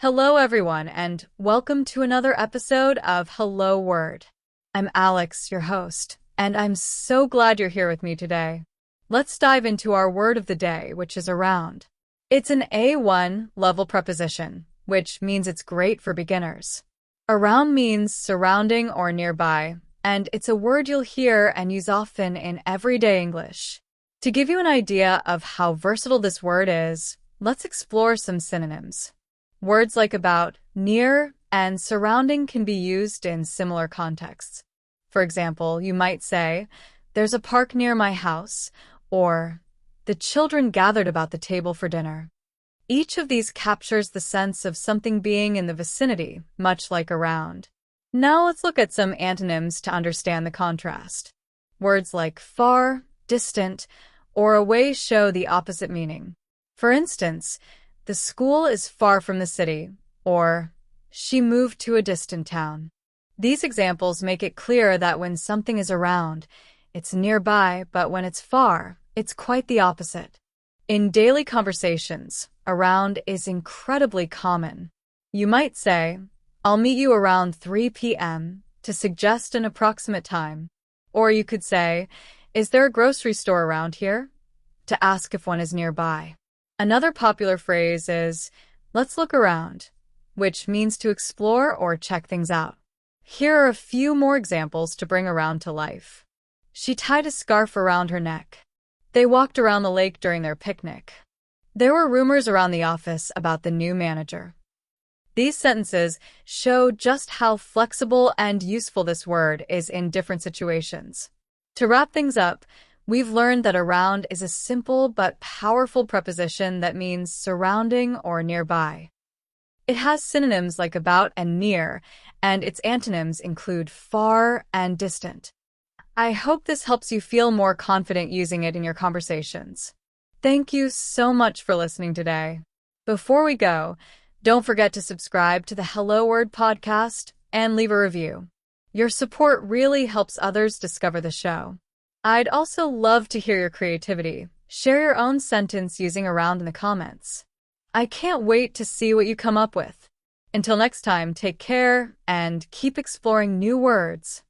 Hello, everyone, and welcome to another episode of Hello Word. I'm Alex, your host, and I'm so glad you're here with me today. Let's dive into our word of the day, which is around. It's an A1 level preposition, which means it's great for beginners. Around means surrounding or nearby, and it's a word you'll hear and use often in everyday English. To give you an idea of how versatile this word is, let's explore some synonyms. Words like about, near, and surrounding can be used in similar contexts. For example, you might say, "There's a park near my house," or "The children gathered about the table for dinner." Each of these captures the sense of something being in the vicinity, much like around. Now let's look at some antonyms to understand the contrast. Words like far, distant, or away show the opposite meaning. For instance, the school is far from the city, or she moved to a distant town. These examples make it clear that when something is around, it's nearby, but when it's far, it's quite the opposite. In daily conversations, around is incredibly common. You might say, "I'll meet you around 3 p.m. to suggest an approximate time. Or you could say, "Is there a grocery store around here?" to ask if one is nearby. Another popular phrase is, "Let's look around," which means to explore or check things out. Here are a few more examples to bring around to life. She tied a scarf around her neck. They walked around the lake during their picnic. There were rumors around the office about the new manager. These sentences show just how flexible and useful this word is in different situations. To wrap things up, we've learned that around is a simple but powerful preposition that means surrounding or nearby. It has synonyms like about and near, and its antonyms include far and distant. I hope this helps you feel more confident using it in your conversations. Thank you so much for listening today. Before we go, don't forget to subscribe to the Hello Word podcast and leave a review. Your support really helps others discover the show. I'd also love to hear your creativity. Share your own sentence using around in the comments. I can't wait to see what you come up with. Until next time, take care and keep exploring new words.